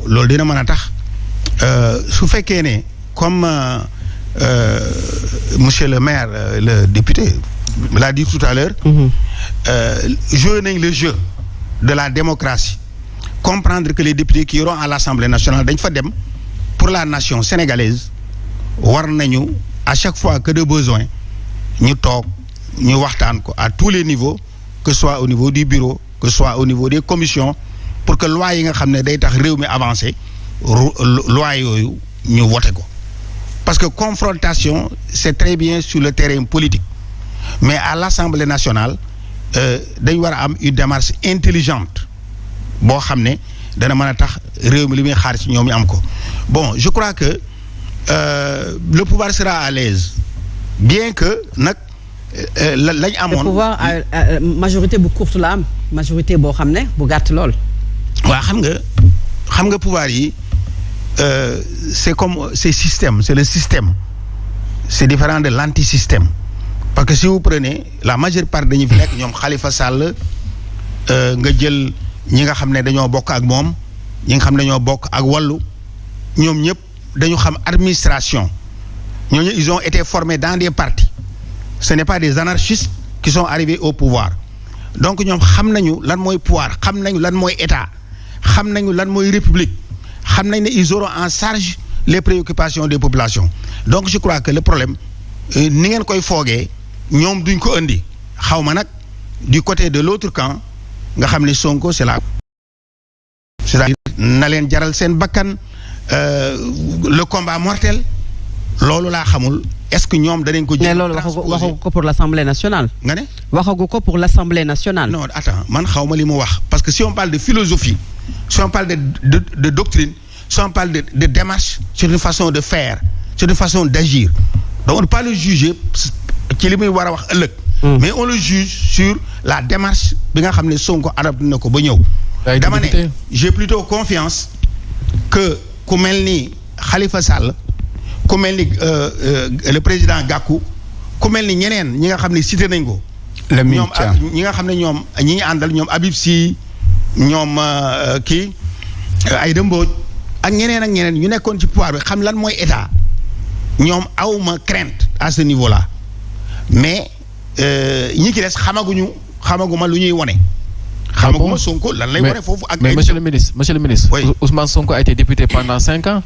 loolu dina mën a tax su fekkee ne comme monsieur le maire le député me l'a dit tout à l'heure jouer nañ le jeu de la démocratie comprendre que les députés qui iront à l'Assemblée nationale dañ fa dem pour la nation sénégalaise war nañu à chaque fois que de besoin ñu toog ñu waxtaan ko à tous les niveaux que ce soit au niveau du bureau que ce soit au niveau des commissions pour que loi yi nga xam ne day tax réew mi avancé loi yooyu ñu voté ko parce que confrontation c'est très bien sur le terrain politique mais à l'Assemblée nationale dañ war a am une démarche intelligente boo xam ne dana mën a tax réew mi li muy xaar ci ñoom ñu am ko bon je crois que le pouvoir sera à l'aise bien que nag lañ amoon. le pouvoir majorité bu courte la am majorité boo xam ne bu gàtt lool. waaw xam nga pouvoir yi c'est comme c'est système c'est le système c'est différent de l'antisystème parce que si vous prenez la majeure part dañu fi nekk ñoom Khalifa Sall nga jël ñi nga xam ne dañoo bokk ak moom ñi nga xam ne dañoo bokk ak wàllu ñoom ñëpp dañu xam administration ñooñu ils ont été formés dans des partis ce n'est pas des anarchistes qui sont arrivés au pouvoir donc ñoom xam nañu lan mooy pouvoir xam nañu lan mooy état xam nañu lan mooy république xam nañ ne ils auront en charge les préoccupations des populations donc je crois que le problème ni ngeen koy foogee ñoom duñ ko indi xaw ma nag du côté de l'autre camp nga xam ne Sonko c'est-à-dire na leen jaral seen bakkan le combat mortel loolu laa xamul est-ce que ñoom danañ ko. mais loolu waxagu ko pour l'Assemblée nationale. nga ne. waxagu ko pour l'Assemblée nationale. non attends man xaw ma li mu wax parce que si on parle de philosophie si on parle de doctrine si on parle de démarche c'est une façon de faire c'est une façon d'agir donc on ne peut pas le juger ci li muy war a wax ëllëg. mais on le juge sur la démarche bi nga xam ne Sonko adopté na ko ba ñëw. dama ne j'ai plutôt confiance que ku mel ni Khalifa Sall ku mel ni le président Gakou ku mel ni ñeneen ñi nga xam ne cité nañ ko. ñoom ñi nga xam ne ñoom ñi ñu àndal ñoom Habib Sy ñoom kii Aïda Mbodj ak ñeneen ñu nekkoon ci pouvoir bi xam lan mooy état ñoom awma crainte à ce niveau-là mais ñi ci des xamaguma lu ñuy wone. xamaguma Sonko lan lay wone foofu ak. mais monsieur le ministre. Oui. Ousmane Sonko a été député pendant 5 ans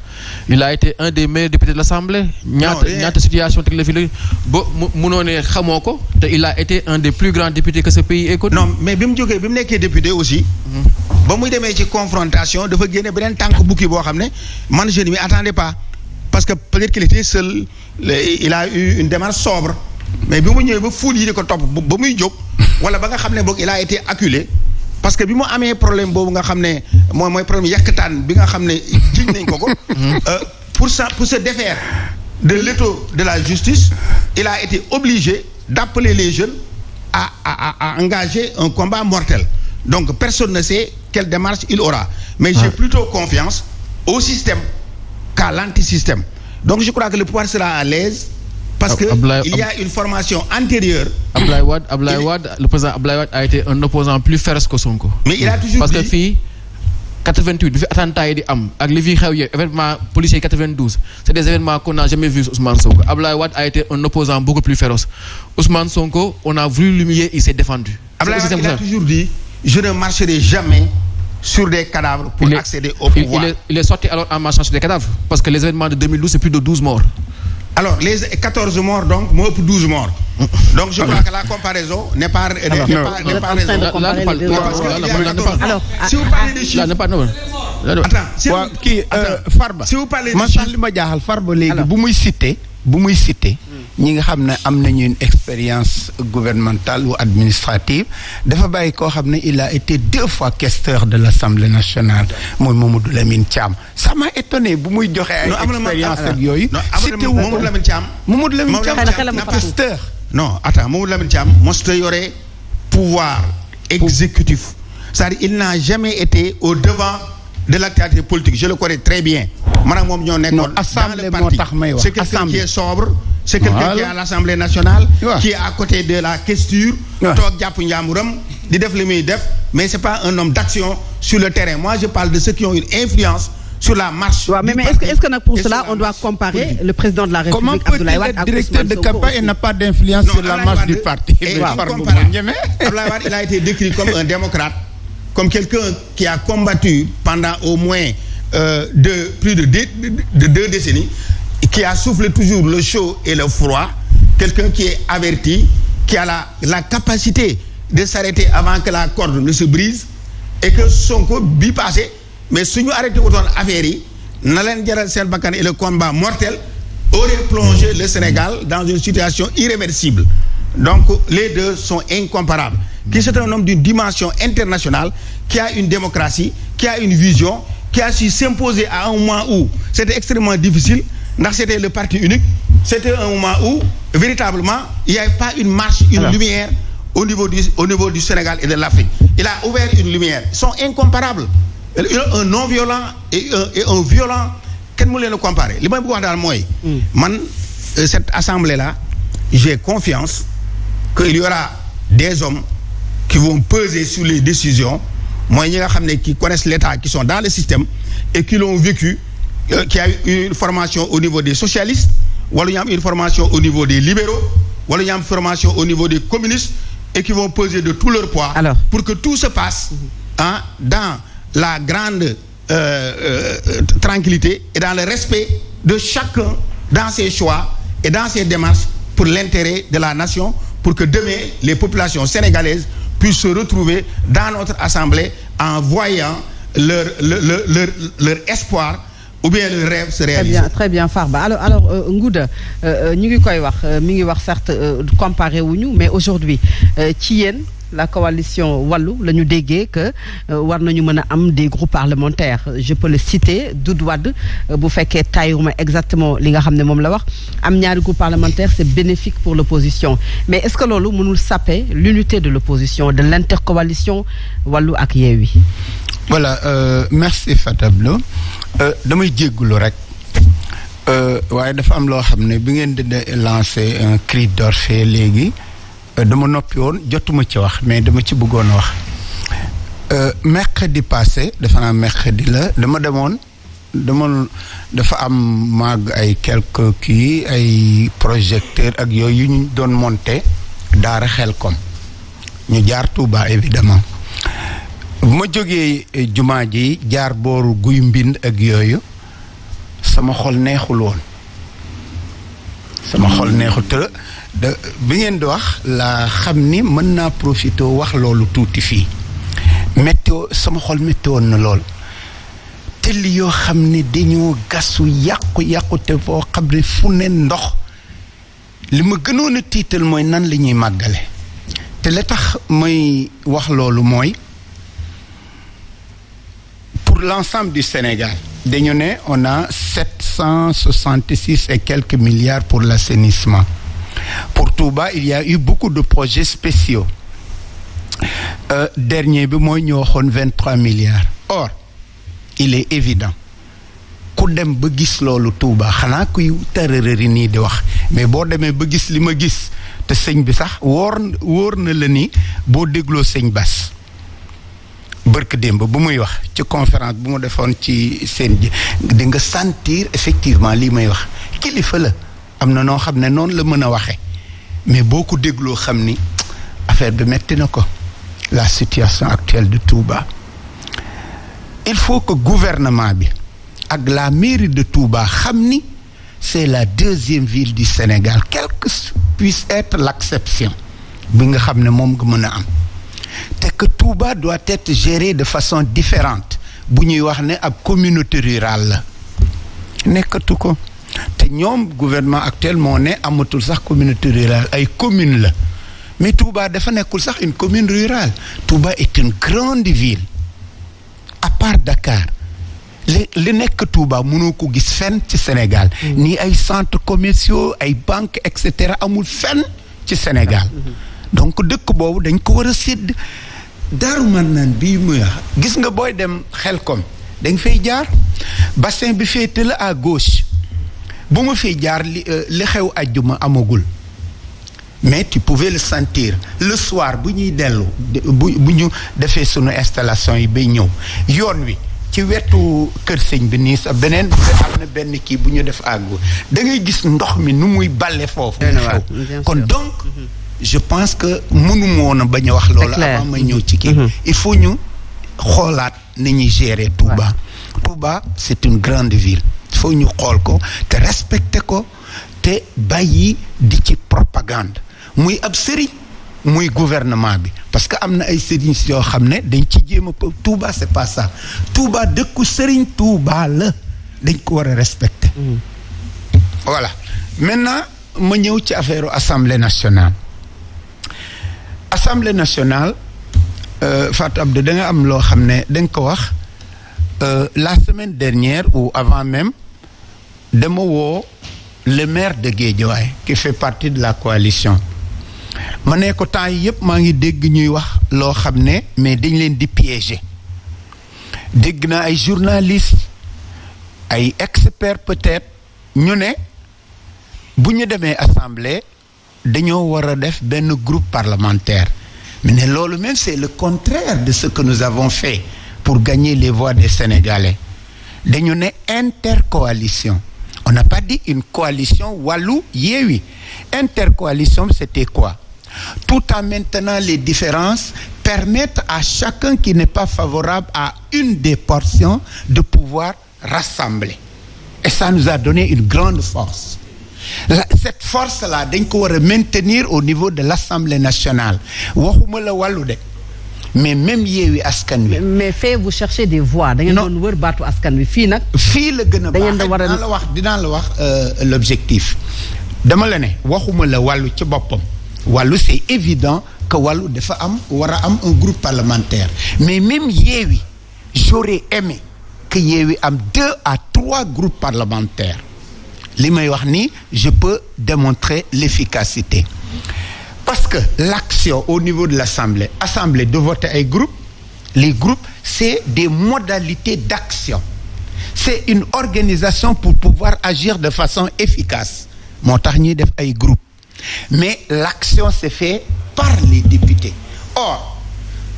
il a été un des meilleurs députés de l'Assemblée. ñaata situation teg la fi la ba munoo ne xamoo ko te il a été un des plus grands députés que ce pays ait connu. non mais bi mu nekkee député aussi. ba muy demee ci confrontation dafa génne beneen tànk bukki boo xam ne man je ne m'y attendais pas parce que peut-être qu'il était seul il a eu une démarche sobre mais bi mu ñëwee ba fuul yi di ko topp ba muy jóg wala ba nga xam ne boog il a été acculé parce que bi mu amee problème boobu nga xam ne mooy problème yàkkataan bi nga xam ne jiñ nañ ko pour se défaire de l'étau de la justice il a été obligé d'appeler les jeunes à engager un combat mortel donc personne ne sait quelle démarche il aura mais j'ai plutôt confiance au système qu'à l'antisystème donc je crois que le pouvoir sera à l'aise parce que il y a une formation antérieure. Abdoulaye Wade, le président Abdoulaye Wade a été un opposant plus féroce que Sonko. Mais il a toujours parce que fii 88 bi fi attentat yi di am ak li fi xew yi événement policier 92 c'est des événements qu'on n'a jamais vu Ousmane Sonko. Abdoulaye Wade a été un opposant beaucoup plus féroce. Ousmane Sonko, on a voulu l'humilier, il s'est défendu. Abdoulaye Wade, il a toujours dit je ne marcherai jamais sur des cadavres pour accéder au pouvoir. Il est sorti alors en marchant sur des cadavres parce que les événements de 2012 c'est plus de 12 morts. Alors, les 14 morts, donc, moi, pour 12 morts. Donc, je crois que la comparaison n'est pas raison. Si vous parlez de chiffres... Farba. Si vous parlez de chiffres... Farba, bu muy cité ñi nga xam ne am nañu une expérience gouvernementale ou administrative dafa bàyyi koo xam ne il a été 2 fois questeur de l'Assemblée nationale mooy Mamadou Lamine Thiam ça m'a étonné bu muy joxe ay expérience ak yooyu cité wu Mamadou Lamine Thiam questeur non attends Mamadou Lamine Thiam mosta yore pouvoir exécutif c'est-à-dire il n'a jamais été au devant de l'activité politique je le connais très bien maanaam moom ñoo nekkoon dans le parti c'est quelqu'un qui est sobre c'est quelqu'un qui est à l'Assemblée nationale qui est à côté de la questure toog jàpp njaamuram di def li muy def mais c'est pas un homme d'action sur le terrain moi je parle de ceux qui ont une influence sur la marche. mais est-ce que nag pour cela on doit comparer le président de la République Abdoulaye Wade ak directeur de campagne et n'a pas d'influence sur la marche du parti. Abdoulaye Wade, il a été décrit comme un démocrate, comme quelqu'un qui a combattu pendant au moins plus de 2 décennies, qui a soufflé toujours le chaud et le froid, quelqu'un qui est averti, qui a la capacité de s'arrêter avant que la corde ne se brise, et que Sonko bi passé, mais si nous arrêtons autant d'affaires, Nalen Djaral Sel Bakan et le combat mortel aurait plongé le Sénégal dans une situation irréversible. Donc les deux sont incomparables. Qui c'est un homme d'une dimension internationale, qui a une démocratie, qui a une vision, qui a su s'imposer à un moment où c'était extrêmement difficile, c'était le parti unique, c'était un moment où véritablement il n'y avait pas une marche, une lumière au niveau du Sénégal et de l'Afrique. Il a ouvert une lumière. Ils sont incomparables. Un non-violent et un violent, qu'est-ce que vous le comparer? Les gens dans le moyen. Cette assemblée-là, j'ai confiance qu'il y aura des hommes qui vont peser sur les décisions, qui connaissent l'État, qui sont dans le système et qui l'ont vécu, qui a eu une formation au niveau des socialistes, ou une formation au niveau des libéraux, ou une formation au niveau des communistes, et qui vont peser de tout leur poids pour que tout se passe dans la grande tranquillité et dans le respect de chacun dans ses choix et dans ses démarches pour l'intérêt de la nation, pour que demain les populations sénégalaises puissent se retrouver dans notre assemblée en voyant leur espoir ou bien le rêve se réaliser. Très bien Farba. Alors Ngouda ñu ngi koy wax mi ngi wax certes comparé wuñu, mais aujourd'hui ci yéen la coalition Wallu la ñu déggee que war nañu mën a am des groupes parlementaires. Je peux le citer, Doudou Wade bu fekkee taayuma exactement li nga xam ne moom la wax, am ñaari groupe parlementaire, c'est bénéfique pour l'opposition. Mais est-ce que loolu mënul saper l'unité de l'opposition, de l'intercoalition Wallu ak Yewwi? Voilà, merci Fatablo. Damay jéggulu rek waaye dafa am loo xam ne bi ngeen di lancer un cri d'orfèvre léegi dama noppi woon jotuma ci wax, mais dama ci bëggoon wax. Mercredi passé dafa naa mercredi la dafa am mag ay quelques ay projecteurs ak yooyu ñu doon monter daara Xelkom ñu jaar Touba évidemment. bu ma jógee jumaa ji jaar booru guy mbind ak yooyu sama xol neexul woon te bi ngeen di wax la xam ni mën naa profité wax loolu tuuti fii météo sama xol métti woon na lool te li yoo xam ne dañoo gasu yàqu te foo xam ne fu ne ndox li ma gënoon a tiital mooy nan la ñuy màggale te la tax may wax loolu mooy pour l'ensemble du Sénégal, on a 766 et quelques milliards pour l'assainissement. Pour Touba, il y a eu beaucoup de projets spéciaux. Dernier, nous avons 23 milliards. Or, il est évident, Koudem Begis Lolo Touba, Hana Kuy Terreri ni de wax, mais bo demé Begis li ma gis, te seigne bi sax wor na la ni bo déglo seigne Bass. Barke démb bu muy wax ci conférence bu mu defoon ci seen ji di nga sentir effectivement lii may wax kilifa la am na noo xam ne noonu la mën a waxe mais boo ko dégloo xam ni affaire bi metti na ko la situation actuelle de Touba. Il faut que gouvernement bi ak la mairie de Touba xam ni c'est la deuxième ville du Sénégal, quelle que puisse être l'acception bi nga xam ne moom nga mën a am. C'est que Touba doit être géré de façon différente. Bu ñuy wax ne ab communauté rurale la nekkatu ko te ñoom gouvernement actuel moo ne amatul sax communauté rurale ay commune la mais Touba dafa nekkul sax une commune rurale. Touba est une grande ville à part Dakar. li nekk Touba mënoo ko gis fenn ci Sénégal ni ay centres commerciaux ay banques etc. amul fenn ci Sénégal. Donc dëkk boobu dañ ko war a sédd Daaru Marnaan bii muy wax gis nga booy dem Xelkom dañ fay jaar bassin bi féete la à gauche bu ma fiy jaar li xew àjjuma amagul mais tu pouvais le sentir le soir bu ñuy dellu bu ñu defee sunu installation yi bay ñëw yoon wi ci wetu kër sëñ bi nii sa beneen am na benn kii bu ñu def àggu da ngay gis ndox mi nu muy balle foofu xew kon donc je pense que mënuma woon a bañ a wax loolu avant may ñëw ci kii il faut ñu xoolaat ni ñuy gérer Touba Touba c'est une grande ville il faut ñu xool ko te respecter ko te bàyyi di ci propagande muy ab sëriñ muy gouvernement bi parce que am na ay sëriñ yoo xam ne dañ ci jéem a Touba c'est pas ça Touba dëkku sëriñ Touba la dañ ko war a respecter voilà maintenant ma ñëw ci affaire assemblée nationale Fatou Abdou da nga am loo xam ne da nga ko wax la semaine dernière ou avant même dama woo le maire de Guédiawaye qui fait partie de la coalition ma ne ko temps yi yëpp maa ngi dégg ñuy wax loo xam ne mais dañ leen di piéger dégg naa ay journalistes ay experts peut-être ñu ne bu ñu demee assemblée dañoo war a def benn groupe parlementaire mais ne loolu même c'est le contraire de ce que nous avons fait pour gagner les voix des Sénégalais dañu ne intercoalition on n'a pas dit une coalition Wallu Yewwi intercoalition c'était quoi tout en maintenant les différences permettre à chacun qui n'est pas favorable à une des portions de pouvoir rassembler et ça nous a donné une grande force cette force-là dañ ko war a maintenir au niveau de l'Assemblée nationale waxuma la wàllu de mais même Yewwi Askan Wi. mais fee vous cherchez des voix. da ngeen doon wër baatu askan wi fii nag. fii la gën a baax dinaa la wax l'objectif dama la ne waxuma la wàllu ci boppam wàllu c'est évident que wàllu dafa war a am un groupe parlementaire mais même Yewwi j'aurais aimé que Yewwi am 2 à 3 groupes parlementaires. li may wax ni je peux démontrer l'efficacité parce que l'action au niveau de l'Assemblée de voter ay groupes les groupes c'est des modalités d'action c'est une organisation pour pouvoir agir de façon efficace moo tax ñuy def ay groupes mais l'action c'est fait par les députés or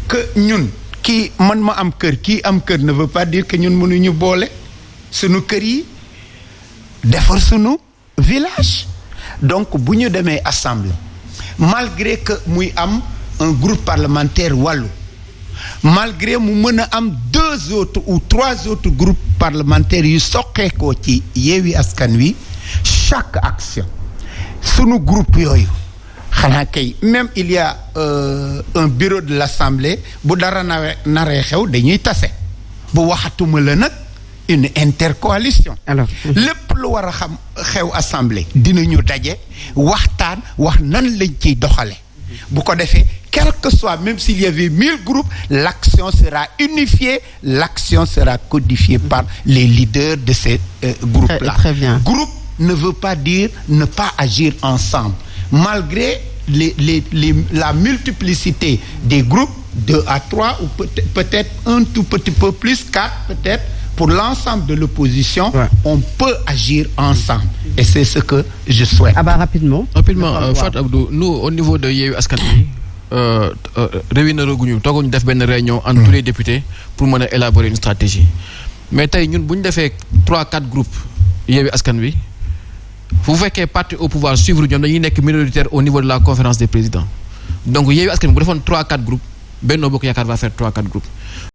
que ñun kii man ma am kër kii am kër ne veut pas dire que ñun mënuñu boole sunu kër yi defar sunu village donc bu ñu demee assemblée malgré que muy am un groupe parlementaire wàllu malgré mu mën a am 2 autres ou 3 autres groupes parlementaires yu soqeekoo ci Yewwi Askan Wi chaque action sunu groupe yooyu xanaa kay même il y a un bureau de l'Assemblée bu dara naree xew dañuy tase bu waxatuma la nag une intercoalition alors lépp lu war a xam xew assemblée dinañu daje waxtaan wax nan lañ ciy doxale bu ko defee quel que soit même s'il y avait 1000 groupes l'action sera unifiée l'action sera codifiée par les leaders de ces groupes-là. Très bien. Groupe ne veut pas dire ne pas agir ensemble malgré la multiplicité des groupes 2 à 3 ou peut-être un tout petit peu plus 4 peut-être pour l'ensemble de l'opposition, on peut agir ensemble. Et c'est ce que je souhaite. Ah bah rapidement. Fatou Abdou, nous, au niveau de Yewwi Askan Wi, réunir guñu tooguñu def benn réunion entre tous les députés pour mën a élaborer une stratégie. Mais tey ñun bu ñu defee 3-4 groupes Yewwi Askan Wi, bu fekkee parti au pouvoir suivre ñoom dañuy nekk minoritaire au niveau de la conférence des présidents. Donc Yewwi Askan Wi bu defoon 3-4 groupes, Benno Bokk Yaakaar va faire 3-4 groupes.